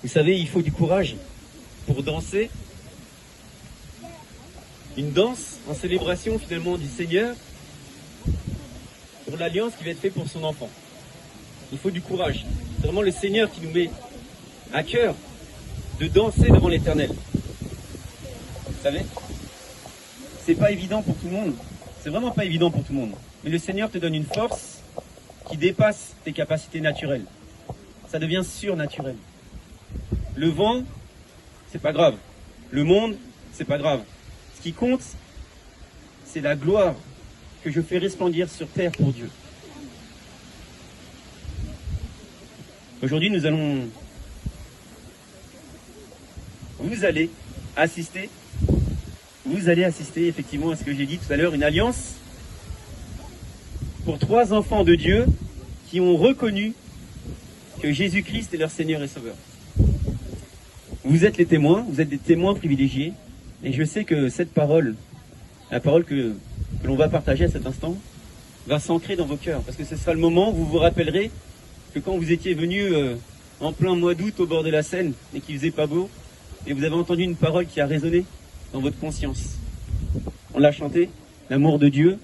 Vous savez, il faut du courage pour danser. Une danse en célébration finalement du Seigneur pour l'alliance qui va être faite pour son enfant. Il faut du courage. C'est vraiment le Seigneur qui nous met à cœur de danser devant l'Éternel. Vous savez, c'est pas évident pour tout le monde. C'est vraiment pas évident pour tout le monde. Mais le Seigneur te donne une force qui dépasse tes capacités naturelles. Ça devient surnaturel. Le vent, c'est pas grave. Le monde, c'est pas grave. Ce qui compte, c'est la gloire que je fais resplendir sur terre pour Dieu. Aujourd'hui, vous allez assister effectivement à ce que j'ai dit tout à l'heure, une alliance pour 3 enfants de Dieu qui ont reconnu que Jésus-Christ est leur Seigneur et Sauveur. Vous êtes les témoins, vous êtes des témoins privilégiés, et je sais que cette parole, la parole que l'on va partager à cet instant, va s'ancrer dans vos cœurs, parce que ce sera le moment où vous vous rappellerez que quand vous étiez venus en plein mois d'août au bord de la Seine, et qu'il faisait pas beau, et vous avez entendu une parole qui a résonné dans votre conscience. On l'a chanté, l'amour de Dieu,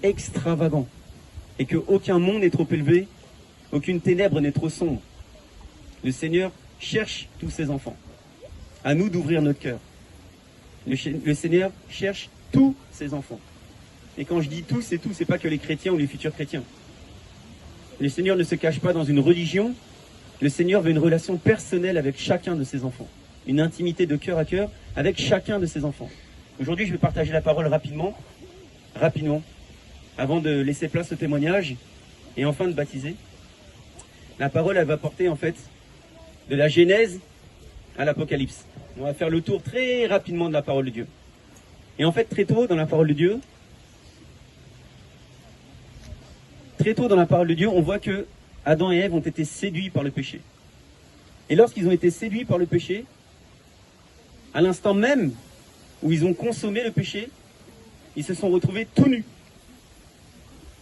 extravagant, et que aucun monde n'est trop élevé, aucune ténèbre n'est trop sombre. Le Seigneur cherche tous ses enfants. À nous d'ouvrir notre cœur. Le Seigneur cherche tous ses enfants. Et quand je dis tous, c'est pas que les chrétiens ou les futurs chrétiens. Le Seigneur ne se cache pas dans une religion. Le Seigneur veut une relation personnelle avec chacun de ses enfants. Une intimité de cœur à cœur avec chacun de ses enfants. Aujourd'hui, je vais partager la parole rapidement, avant de laisser place au témoignage et enfin de baptiser. La parole, elle va porter en fait de la Genèse à l'Apocalypse. On va faire le tour très rapidement de la parole de Dieu. Et en fait, très tôt dans la parole de Dieu, on voit que Adam et Ève ont été séduits par le péché. Et lorsqu'ils ont été séduits par le péché, à l'instant même où ils ont consommé le péché, ils se sont retrouvés tout nus.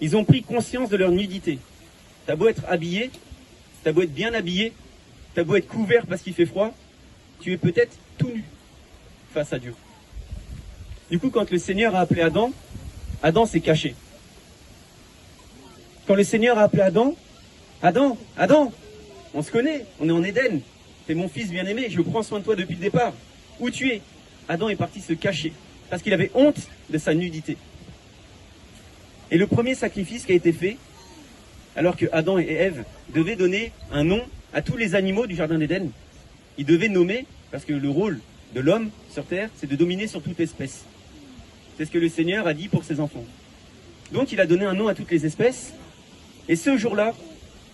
Ils ont pris conscience de leur nudité. T'as beau être habillé, t'as beau être bien habillé, t'as beau être couvert parce qu'il fait froid, tu es peut-être tout nu face à Dieu. Du coup, quand le Seigneur a appelé Adam, Adam s'est caché. Quand le Seigneur a appelé Adam, Adam, on se connaît, on est en Éden, t'es mon fils bien-aimé, je prends soin de toi depuis le départ. Où tu es? Adam est parti se cacher, parce qu'il avait honte de sa nudité. Et le premier sacrifice qui a été fait, alors que Adam et Ève devaient donner un nom à tous les animaux du jardin d'Éden, ils devaient nommer, parce que le rôle de l'homme sur terre, c'est de dominer sur toute espèce. C'est ce que le Seigneur a dit pour ses enfants. Donc il a donné un nom à toutes les espèces, et ce jour-là,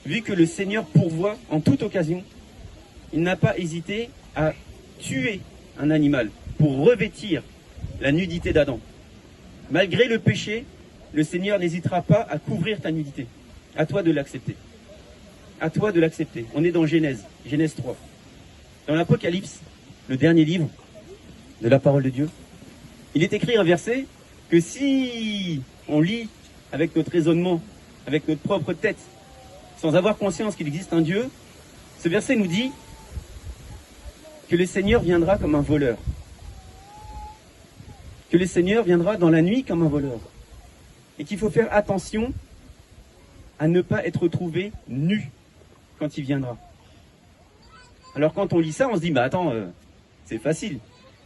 vu que le Seigneur pourvoit en toute occasion, il n'a pas hésité à tuer un animal pour revêtir la nudité d'Adam. Malgré le péché, le Seigneur n'hésitera pas à couvrir ta nudité. À toi de l'accepter. À toi de l'accepter. On est dans Genèse 3. Dans l'Apocalypse, le dernier livre de la parole de Dieu, il est écrit un verset que si on lit avec notre raisonnement, avec notre propre tête, sans avoir conscience qu'il existe un Dieu, ce verset nous dit que le Seigneur viendra comme un voleur. Que le Seigneur viendra dans la nuit comme un voleur. Et qu'il faut faire attention à ne pas être trouvé nu quand il viendra. Alors quand on lit ça, on se dit, bah attends, c'est facile.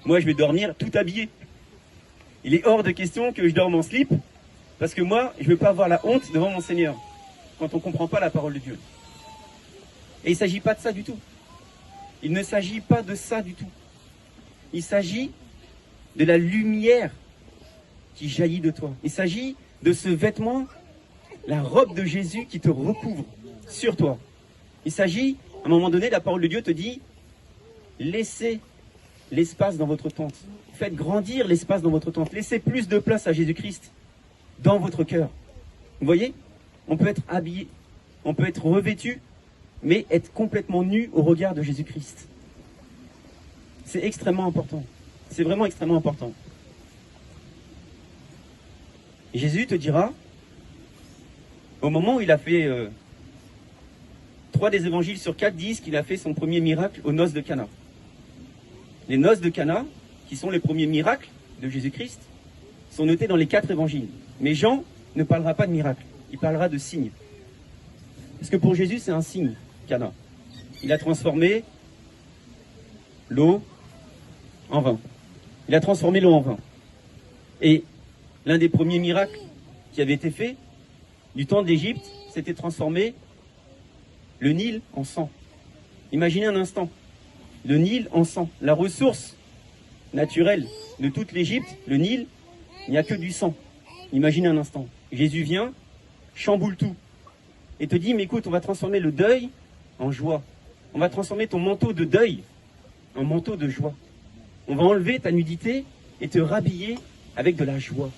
Moi je vais dormir tout habillé. Il est hors de question que je dorme en slip, parce que moi, je ne veux pas avoir la honte devant mon Seigneur, quand on ne comprend pas la parole de Dieu. Et il ne s'agit pas de ça du tout. Il ne s'agit pas de ça du tout. Il s'agit de la lumière qui jaillit de toi. Il s'agit de ce vêtement la robe de Jésus qui te recouvre sur toi. Il s'agit, à un moment donné, la parole de Dieu te dit, laissez l'espace dans votre tente. Faites grandir l'espace dans votre tente. Laissez plus de place à Jésus-Christ dans votre cœur. Vous voyez, on peut être habillé, on peut être revêtu, mais être complètement nu au regard de Jésus-Christ. C'est extrêmement important. C'est vraiment extrêmement important. Jésus te dira, au moment où il a fait 3 des évangiles sur 4 disent qu'il a fait son premier miracle aux noces de Cana. Les noces de Cana, qui sont les premiers miracles de Jésus-Christ, sont notés dans les 4 évangiles. Mais Jean ne parlera pas de miracle, il parlera de signes. Parce que pour Jésus, c'est un signe, Cana. Il a transformé l'eau en vin. Il a transformé l'eau en vin. Et l'un des premiers miracles qui avait été fait, du temps d'Égypte, c'était transformer le Nil en sang. Imaginez un instant, le Nil en sang, la ressource naturelle de toute l'Égypte, le Nil, il n'y a que du sang. Imaginez un instant. Jésus vient, chamboule tout, et te dit, mais écoute, on va transformer le deuil en joie. On va transformer ton manteau de deuil en manteau de joie. On va enlever ta nudité et te rhabiller avec de la joie.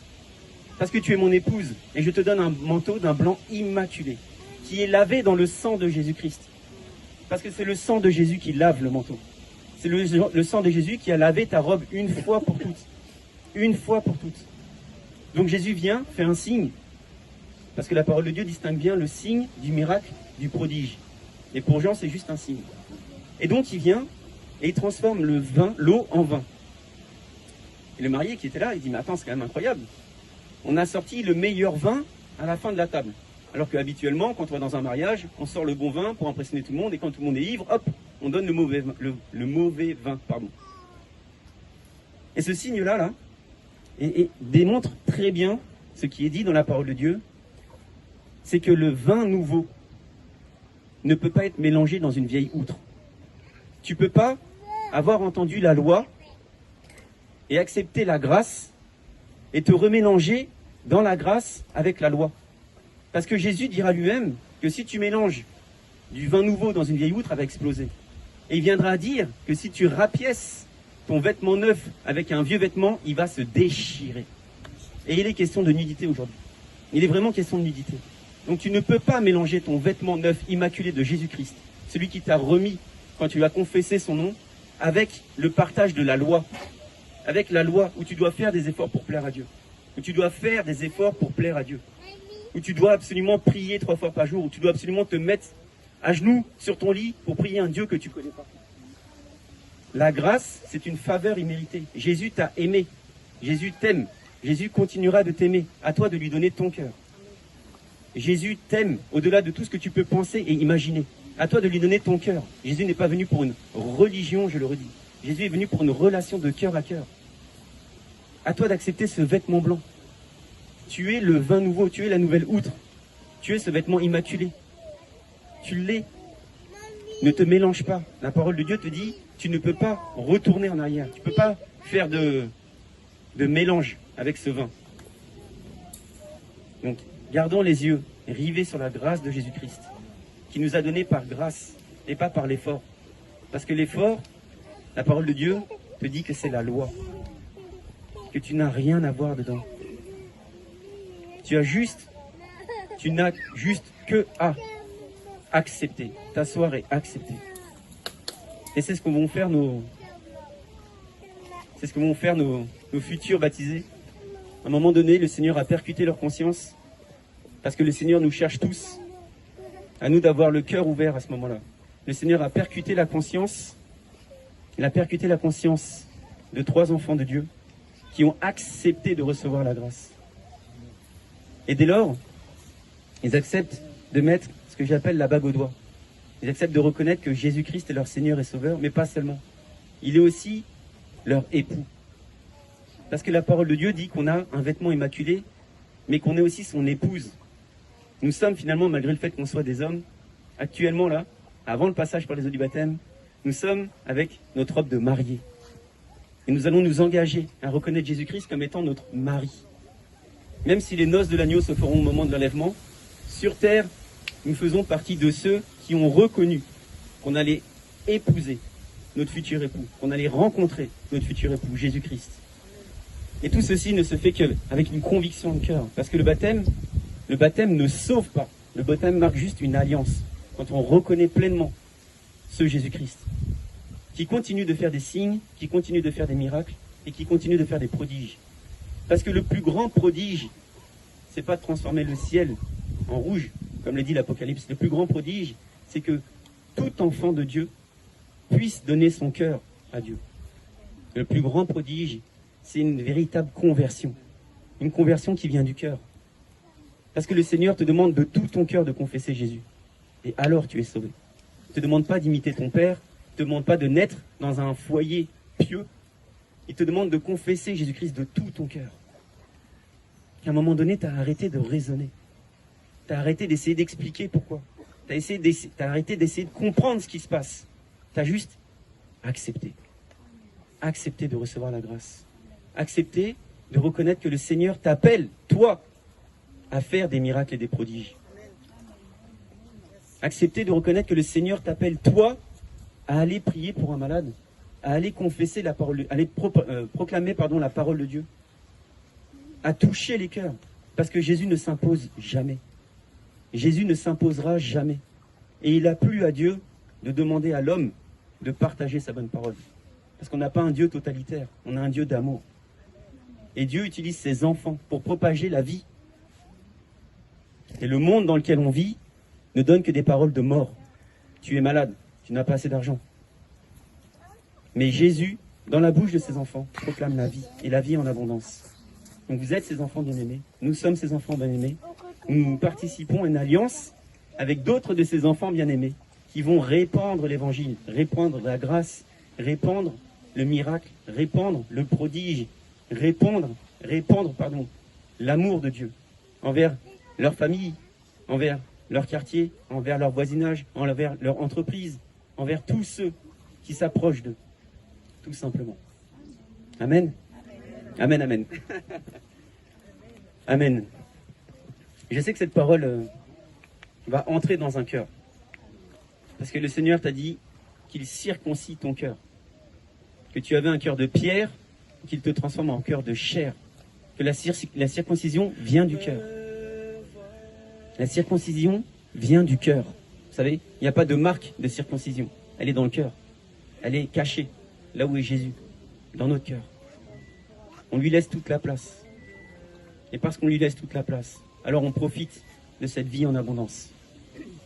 Parce que tu es mon épouse, et je te donne un manteau d'un blanc immaculé, qui est lavé dans le sang de Jésus-Christ. Parce que c'est le sang de Jésus qui lave le manteau. C'est le sang de Jésus qui a lavé ta robe une fois pour toutes. Une fois pour toutes. Donc Jésus vient, fait un signe, parce que la parole de Dieu distingue bien le signe du miracle, du prodige. Et pour Jean, c'est juste un signe. Et donc il vient, et il transforme l'eau en vin. Et le marié qui était là, il dit, mais attends, c'est quand même incroyable. On a sorti le meilleur vin à la fin de la table. Alors qu'habituellement, quand on va dans un mariage, on sort le bon vin pour impressionner tout le monde, et quand tout le monde est ivre, hop, on donne le mauvais vin. Et ce signe-là, et démontre très bien ce qui est dit dans la parole de Dieu, c'est que le vin nouveau ne peut pas être mélangé dans une vieille outre. Tu ne peux pas avoir entendu la loi et accepter la grâce et te remélanger dans la grâce avec la loi. Parce que Jésus dira lui-même que si tu mélanges du vin nouveau dans une vieille outre, elle va exploser. Et il viendra dire que si tu rapièces ton vêtement neuf avec un vieux vêtement, il va se déchirer. Et il est question de nudité aujourd'hui. Il est vraiment question de nudité. Donc tu ne peux pas mélanger ton vêtement neuf immaculé de Jésus-Christ, celui qui t'a remis quand tu as confessé son nom, avec le partage de la loi. Avec la loi où tu dois faire des efforts pour plaire à Dieu. Où tu dois faire des efforts pour plaire à Dieu. Où tu dois absolument prier 3 fois par jour. Où tu dois absolument te mettre à genoux sur ton lit pour prier un Dieu que tu ne connais pas. La grâce, c'est une faveur imméritée. Jésus t'a aimé. Jésus t'aime. Jésus continuera de t'aimer. À toi de lui donner ton cœur. Jésus t'aime au-delà de tout ce que tu peux penser et imaginer. À toi de lui donner ton cœur. Jésus n'est pas venu pour une religion, je le redis. Jésus est venu pour une relation de cœur à cœur. À toi d'accepter ce vêtement blanc. Tu es le vin nouveau, tu es la nouvelle outre. Tu es ce vêtement immaculé. Tu l'es. Ne te mélange pas. La parole de Dieu te dit, tu ne peux pas retourner en arrière. Tu ne peux pas faire de mélange avec ce vin. Donc, gardons les yeux rivés sur la grâce de Jésus-Christ, qui nous a donné par grâce et pas par l'effort. Parce que l'effort, la parole de Dieu te dit que c'est la loi, que tu n'as rien à voir dedans. Tu n'as juste que à accepter, t'asseoir et accepter. Et c'est ce que vont faire nos futurs baptisés. À un moment donné, le Seigneur a percuté leur conscience, parce que le Seigneur nous cherche tous. À nous d'avoir le cœur ouvert à ce moment-là. Le Seigneur a percuté la conscience. Il a percuté la conscience de 3 enfants de Dieu qui ont accepté de recevoir la grâce. Et dès lors, ils acceptent de mettre ce que j'appelle la bague au doigt. Ils acceptent de reconnaître que Jésus-Christ est leur Seigneur et Sauveur, mais pas seulement. Il est aussi leur époux. Parce que la parole de Dieu dit qu'on a un vêtement immaculé, mais qu'on est aussi son épouse. Nous sommes finalement, malgré le fait qu'on soit des hommes, actuellement là, avant le passage par les eaux du baptême, nous sommes avec notre robe de mariée. Et nous allons nous engager à reconnaître Jésus-Christ comme étant notre mari. Même si les noces de l'agneau se feront au moment de l'enlèvement, Sur terre, nous faisons partie de ceux qui ont reconnu qu'on allait épouser notre futur époux, qu'on allait rencontrer notre futur époux, Jésus-Christ. Et tout ceci ne se fait qu'avec une conviction de cœur. Parce que le baptême ne sauve pas. Le baptême marque juste une alliance. Quand on reconnaît pleinement ce Jésus-Christ, qui continue de faire des signes, qui continue de faire des miracles, et qui continue de faire des prodiges. Parce que le plus grand prodige, c'est pas de transformer le ciel en rouge, comme le dit l'Apocalypse. Le plus grand prodige, c'est que tout enfant de Dieu puisse donner son cœur à Dieu. Le plus grand prodige, c'est une véritable conversion. Une conversion qui vient du cœur. Parce que le Seigneur te demande de tout ton cœur de confesser Jésus. Et alors tu es sauvé. Il ne te demande pas d'imiter ton Père, il ne te demande pas de naître dans un foyer pieux. Il te demande de confesser Jésus-Christ de tout ton cœur. À un moment donné, tu as arrêté de raisonner. Tu as arrêté d'essayer d'expliquer pourquoi. Tu as arrêté d'essayer de comprendre ce qui se passe. Tu as juste accepté. Accepté de recevoir la grâce. Accepter de reconnaître que le Seigneur t'appelle, toi, à faire des miracles et des prodiges. Accepter de reconnaître que le Seigneur t'appelle, toi, à aller prier pour un malade, à aller confesser la parole, à aller proclamer la parole de Dieu, à toucher les cœurs, parce que Jésus ne s'impose jamais. Jésus ne s'imposera jamais. Et il a plu à Dieu de demander à l'homme de partager sa bonne parole. Parce qu'on n'a pas un Dieu totalitaire, on a un Dieu d'amour. Et Dieu utilise ses enfants pour propager la vie. Et le monde dans lequel on vit ne donne que des paroles de mort. Tu es malade, tu n'as pas assez d'argent. Mais Jésus, dans la bouche de ses enfants, proclame la vie, et la vie en abondance. Donc vous êtes ses enfants bien-aimés, nous sommes ses enfants bien-aimés. Nous participons à une alliance avec d'autres de ses enfants bien-aimés qui vont répandre l'évangile, répandre la grâce, répandre le miracle, répandre le prodige, répandre l'amour de Dieu envers leur famille, envers leur quartier, envers leur voisinage, envers leur entreprise, envers tous ceux qui s'approchent d'eux, tout simplement. Amen. Amen, amen. Amen. Je sais que cette parole va entrer dans un cœur. Parce que le Seigneur t'a dit qu'il circoncie ton cœur. Que tu avais un cœur de pierre, qu'il te transforme en cœur de chair. Que la circoncision vient du cœur. La circoncision vient du cœur. Vous savez, il n'y a pas de marque de circoncision. Elle est dans le cœur. Elle est cachée, là où est Jésus, dans notre cœur. On lui laisse toute la place. Et parce qu'on lui laisse toute la place, alors on profite de cette vie en abondance.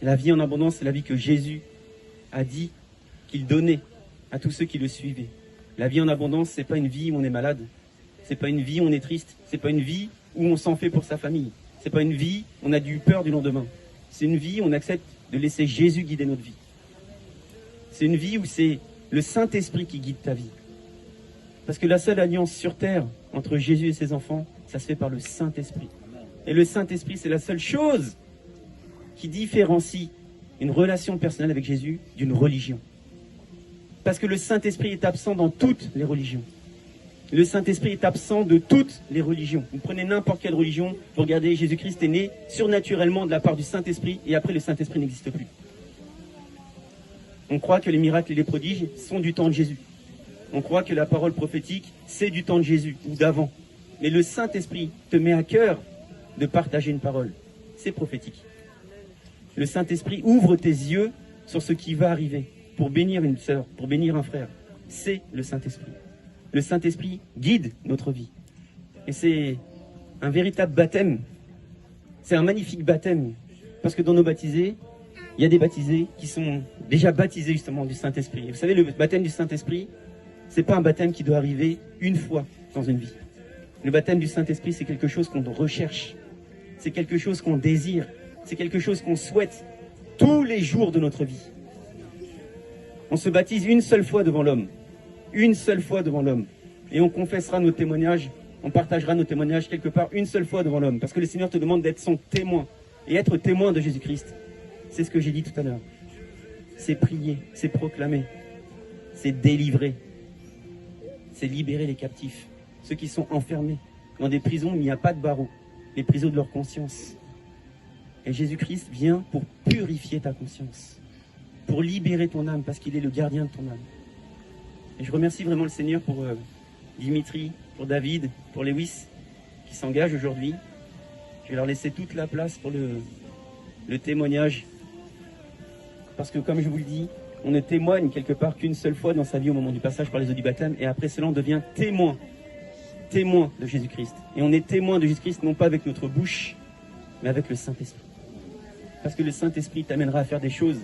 La vie en abondance, c'est la vie que Jésus a dit qu'il donnait à tous ceux qui le suivaient. La vie en abondance, c'est pas une vie où on est malade. C'est pas une vie où on est triste. C'est pas une vie où on s'en fait pour sa famille. C'est pas une vie où on a du peur du lendemain. C'est une vie où on accepte de laisser Jésus guider notre vie. C'est une vie où c'est le Saint-Esprit qui guide ta vie. Parce que la seule alliance sur terre entre Jésus et ses enfants, ça se fait par le Saint-Esprit. Et le Saint-Esprit, c'est la seule chose qui différencie une relation personnelle avec Jésus d'une religion. Parce que le Saint-Esprit est absent dans toutes les religions. Le Saint-Esprit est absent de toutes les religions. Vous prenez n'importe quelle religion, vous regardez, Jésus-Christ est né surnaturellement de la part du Saint-Esprit, et après le Saint-Esprit n'existe plus. On croit que les miracles et les prodiges sont du temps de Jésus. On croit que la parole prophétique, c'est du temps de Jésus, ou d'avant. Mais le Saint-Esprit te met à cœur de partager une parole. C'est prophétique. Le Saint-Esprit ouvre tes yeux sur ce qui va arriver, pour bénir une sœur, pour bénir un frère. C'est le Saint-Esprit. Le Saint-Esprit guide notre vie. Et c'est un véritable baptême. C'est un magnifique baptême. Parce que dans nos baptisés, il y a des baptisés qui sont déjà baptisés justement du Saint-Esprit. Et vous savez, le baptême du Saint-Esprit, c'est pas un baptême qui doit arriver une fois dans une vie. Le baptême du Saint-Esprit, c'est quelque chose qu'on recherche. C'est quelque chose qu'on désire. C'est quelque chose qu'on souhaite tous les jours de notre vie. On se baptise une seule fois devant l'homme. Une seule fois devant l'homme. Et on confessera nos témoignages, on partagera nos témoignages quelque part une seule fois devant l'homme. Parce que le Seigneur te demande d'être son témoin. Et être témoin de Jésus-Christ, c'est ce que j'ai dit tout à l'heure. C'est prier, c'est proclamer, c'est délivrer, c'est libérer les captifs. Ceux qui sont enfermés dans des prisons où il n'y a pas de barreaux. Les prisons de leur conscience. Et Jésus-Christ vient pour purifier ta conscience, pour libérer ton âme, parce qu'il est le gardien de ton âme. Et je remercie vraiment le Seigneur pour Dimitri, pour David, pour Lewis, qui s'engagent aujourd'hui. Je vais leur laisser toute la place pour le témoignage. Parce que comme je vous le dis, on ne témoigne quelque part qu'une seule fois dans sa vie au moment du passage par les eaux du baptême, et après cela on devient témoin de Jésus-Christ. Et on est témoin de Jésus-Christ non pas avec notre bouche, mais avec le Saint-Esprit. Parce que le Saint-Esprit t'amènera à faire des choses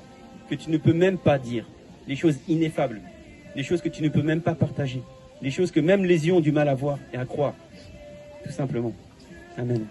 que tu ne peux même pas dire, des choses ineffables, des choses que tu ne peux même pas partager, des choses que même les yeux ont du mal à voir et à croire, tout simplement. Amen.